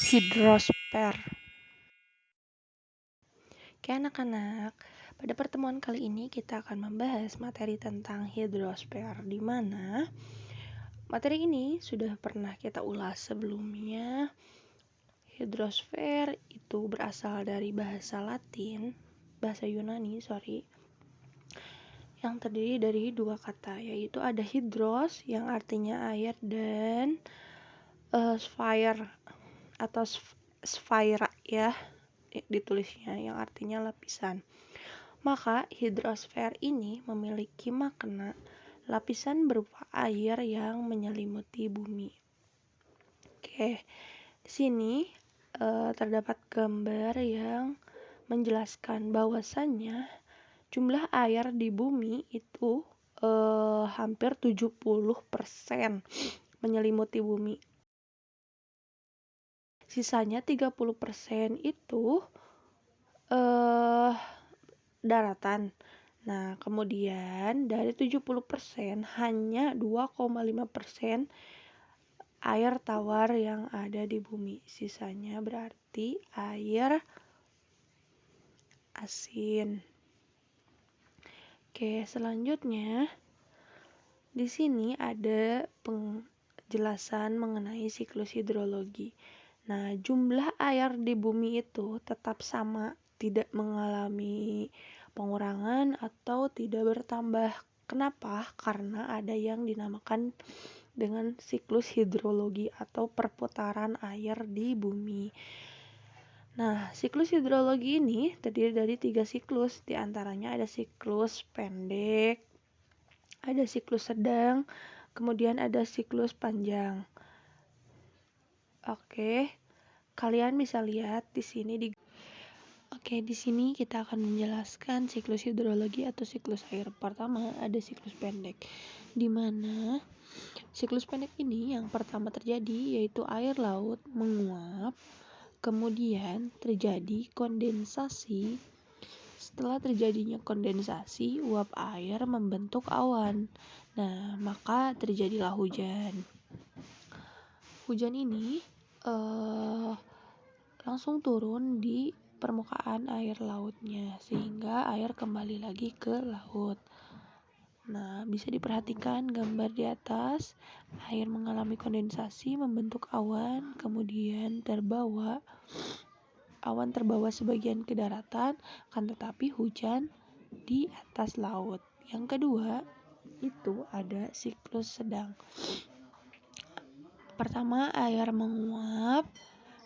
Hidrosfer. Oke anak-anak, pada pertemuan kali ini kita akan membahas materi tentang hidrosfer, di mana materi ini sudah pernah kita ulas sebelumnya. Hidrosfer itu berasal dari bahasa Yunani, yang terdiri dari dua kata, yaitu ada hidros yang artinya air dan sphere atau sphera ya ditulisnya, yang artinya lapisan. Maka hidrosfer ini memiliki makna lapisan berupa air yang menyelimuti bumi. Oke, di sini terdapat gambar yang menjelaskan bahwasannya jumlah air di bumi itu hampir 70% menyelimuti bumi. Sisanya 30% itu daratan. Nah, kemudian dari 70% hanya 2,5% air tawar yang ada di bumi. Sisanya berarti air asin. Oke, selanjutnya di sini ada penjelasan mengenai siklus hidrologi. Nah, jumlah air di bumi itu tetap sama, tidak mengalami pengurangan atau tidak bertambah. Kenapa? Karena ada yang dinamakan dengan siklus hidrologi atau perputaran air di bumi. Nah, siklus hidrologi ini terdiri dari 3 siklus, diantaranya ada siklus pendek, ada siklus sedang, kemudian ada siklus panjang. Oke, kalian bisa lihat di sini di sini kita akan menjelaskan siklus hidrologi atau siklus air. Pertama, ada siklus pendek, di mana siklus pendek ini yang pertama terjadi yaitu air laut menguap, kemudian terjadi kondensasi. Setelah terjadinya kondensasi, uap air membentuk awan. Nah, maka terjadilah hujan. Hujan ini langsung turun di permukaan air lautnya, sehingga air kembali lagi ke laut. Nah, bisa diperhatikan gambar di atas, air mengalami kondensasi, membentuk awan, kemudian awan terbawa sebagian ke daratan, kan tetapi hujan di atas laut. Yang kedua, itu ada siklus sedang. Pertama, air menguap,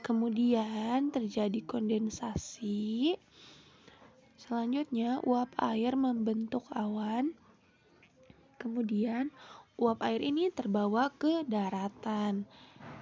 kemudian terjadi kondensasi. Selanjutnya, uap air membentuk awan. Kemudian, uap air ini terbawa ke daratan.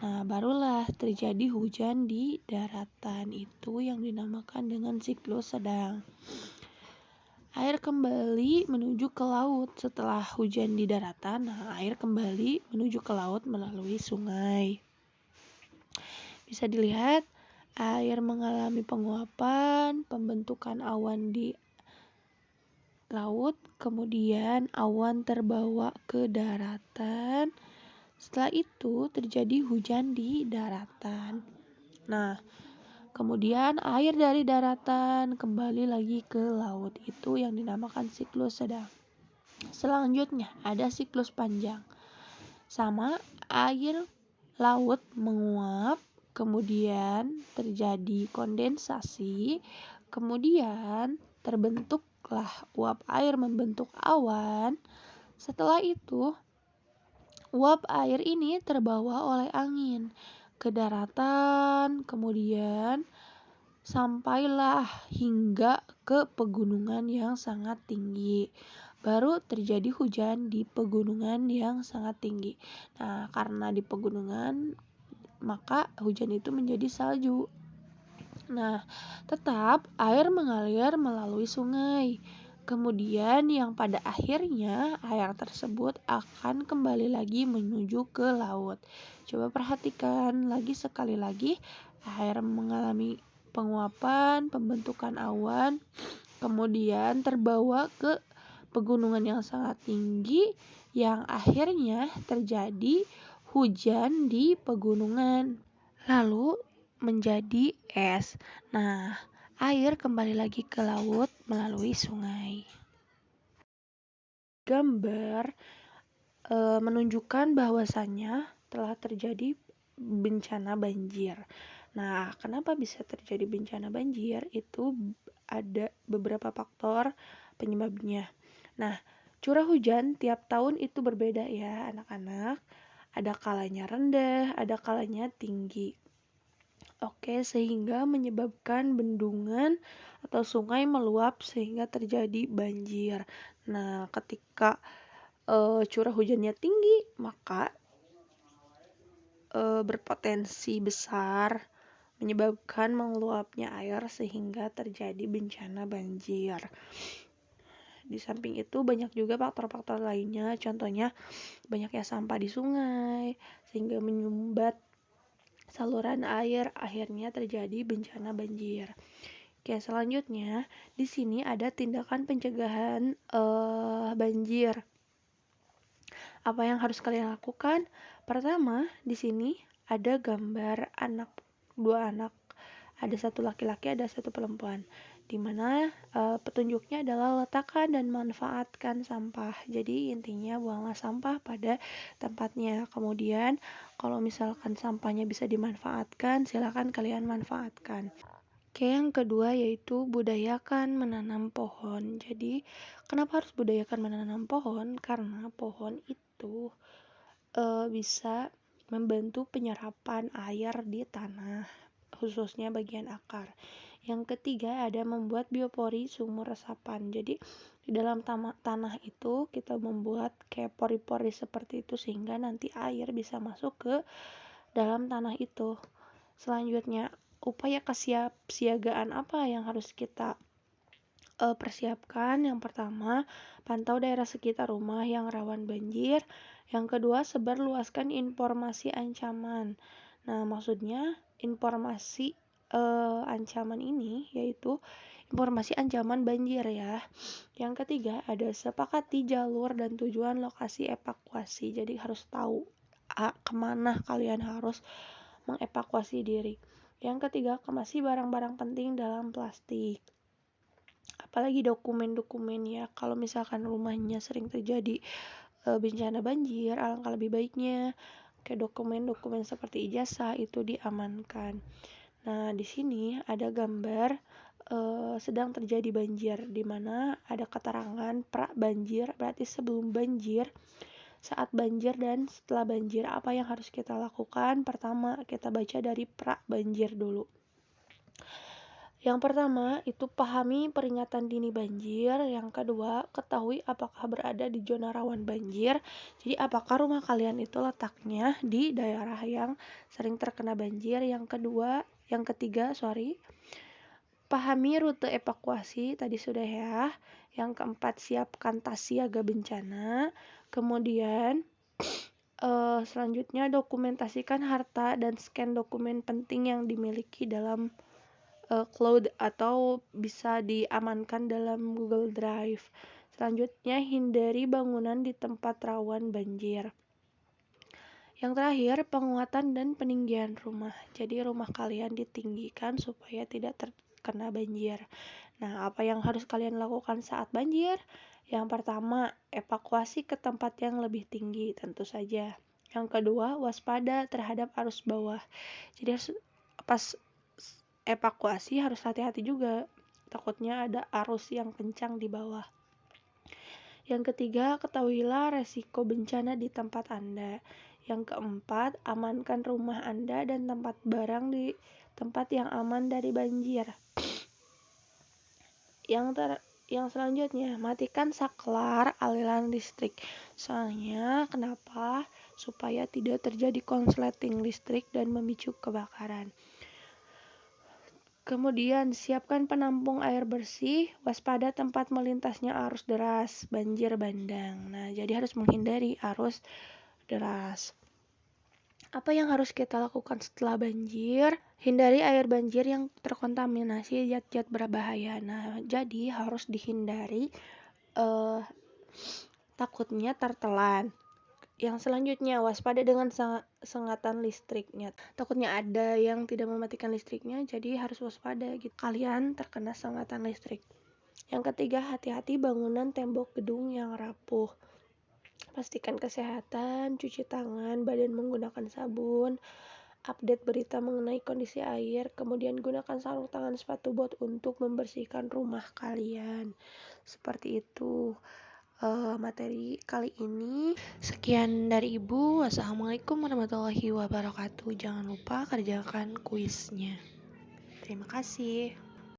Nah, barulah terjadi hujan di daratan. Itu yang dinamakan dengan siklus sedang. Air kembali menuju ke laut setelah hujan di daratan. Nah, air kembali menuju ke laut melalui sungai. Bisa dilihat, air mengalami penguapan, pembentukan awan di laut, kemudian awan terbawa ke daratan. Setelah itu terjadi hujan di daratan. Nah, kemudian air dari daratan kembali lagi ke laut. Itu yang dinamakan siklus sedang. Selanjutnya ada siklus panjang. Sama, air laut menguap, kemudian terjadi kondensasi, kemudian terbentuklah uap air membentuk awan. Setelah itu, uap air ini terbawa oleh angin ke daratan, kemudian sampailah hingga ke pegunungan yang sangat tinggi. Baru terjadi hujan di pegunungan yang sangat tinggi. Nah, karena di pegunungan, maka hujan itu menjadi salju. Nah, tetap air mengalir melalui sungai. Kemudian yang pada akhirnya air tersebut akan kembali lagi menuju ke laut. Coba perhatikan lagi sekali lagi, air mengalami penguapan, pembentukan awan, kemudian terbawa ke pegunungan yang sangat tinggi, yang akhirnya terjadi hujan di pegunungan. Lalu menjadi es. Nah, air kembali lagi ke laut melalui sungai. Gambar menunjukkan bahwasannya telah terjadi bencana banjir. Nah, kenapa bisa terjadi bencana banjir? Itu ada beberapa faktor penyebabnya. Nah, curah hujan tiap tahun itu berbeda ya, anak-anak. Ada kalanya rendah, ada kalanya tinggi. Oke, sehingga menyebabkan bendungan atau sungai meluap sehingga terjadi banjir. Nah, ketika curah hujannya tinggi, maka berpotensi besar menyebabkan meluapnya air sehingga terjadi bencana banjir. Di samping itu banyak juga faktor-faktor lainnya, contohnya banyaknya sampah di sungai sehingga menyumbat saluran air, akhirnya terjadi bencana banjir. Oke, selanjutnya di sini ada tindakan pencegahan banjir. Apa yang harus kalian lakukan? Pertama, di sini ada gambar dua anak. Ada satu laki-laki, ada satu perempuan. Di mana petunjuknya adalah letakkan dan manfaatkan sampah. Jadi intinya buanglah sampah pada tempatnya. Kemudian kalau misalkan sampahnya bisa dimanfaatkan, silakan kalian manfaatkan. Oke, yang kedua yaitu budayakan menanam pohon. Jadi, kenapa harus budayakan menanam pohon? Karena pohon itu bisa membantu penyerapan air di tanah, khususnya bagian akar. Yang ketiga ada membuat biopori sumur resapan. Jadi, di dalam tanah itu kita membuat kayak pori-pori seperti itu sehingga nanti air bisa masuk ke dalam tanah itu. Selanjutnya, upaya kesiapsiagaan apa yang harus kita persiapkan? Yang pertama, pantau daerah sekitar rumah yang rawan banjir. Yang kedua, sebarluaskan informasi ancaman. Nah, maksudnya informasi ancaman ini yaitu informasi ancaman banjir ya. Yang ketiga, ada sepakati jalur dan tujuan lokasi evakuasi. Jadi harus tahu kemana kalian harus mengevakuasi diri. Yang ketiga, kemasi barang-barang penting dalam plastik. Apalagi dokumen-dokumen ya. Kalau misalkan rumahnya sering terjadi bencana banjir, alangkah lebih baiknya kayak dokumen-dokumen seperti ijazah itu diamankan. Nah, di sini ada gambar sedang terjadi banjir, di mana ada keterangan pra banjir, berarti sebelum banjir, saat banjir, dan setelah banjir. Apa yang harus kita lakukan? Pertama, kita baca dari pra banjir dulu. Yang pertama, itu pahami peringatan dini banjir. Yang kedua, ketahui apakah berada di zona rawan banjir. Jadi, apakah rumah kalian itu letaknya di daerah yang sering terkena banjir. Yang ketiga, pahami rute evakuasi, tadi sudah ya. Yang keempat, siapkan tas siaga bencana. Kemudian, selanjutnya dokumentasikan harta dan scan dokumen penting yang dimiliki dalam cloud atau bisa diamankan dalam Google Drive. Selanjutnya, hindari bangunan di tempat rawan banjir. Yang terakhir, penguatan dan peninggian rumah. Jadi rumah kalian ditinggikan supaya tidak terkena banjir. Nah, apa yang harus kalian lakukan saat banjir? Yang pertama, evakuasi ke tempat yang lebih tinggi, tentu saja. Yang kedua, waspada terhadap arus bawah. Jadi pas evakuasi harus hati-hati juga. Takutnya ada arus yang kencang di bawah. Yang ketiga, ketahuilah resiko bencana di tempat Anda. Yang keempat, amankan rumah Anda dan tempat barang di tempat yang aman dari banjir. Yang selanjutnya, matikan saklar aliran listrik. Soalnya, kenapa? Supaya tidak terjadi konsleting listrik dan memicu kebakaran. Kemudian, siapkan penampung air bersih, waspada tempat melintasnya arus deras, banjir bandang. Nah, jadi harus menghindari arus deras. Apa yang harus kita lakukan setelah banjir? Hindari air banjir yang terkontaminasi zat-zat berbahaya. Nah, jadi harus dihindari takutnya tertelan. Yang selanjutnya, waspada dengan sengatan listriknya. Takutnya ada yang tidak mematikan listriknya, jadi harus waspada gitu. Kalian terkena sengatan listrik. Yang ketiga, hati-hati bangunan tembok gedung yang rapuh. Pastikan kesehatan, cuci tangan, badan menggunakan sabun, update berita mengenai kondisi air, kemudian gunakan sarung tangan sepatu bot untuk membersihkan rumah kalian. Seperti itu materi kali ini. Sekian dari Ibu. Wassalamualaikum warahmatullahi wabarakatuh. Jangan lupa kerjakan kuisnya. Terima kasih.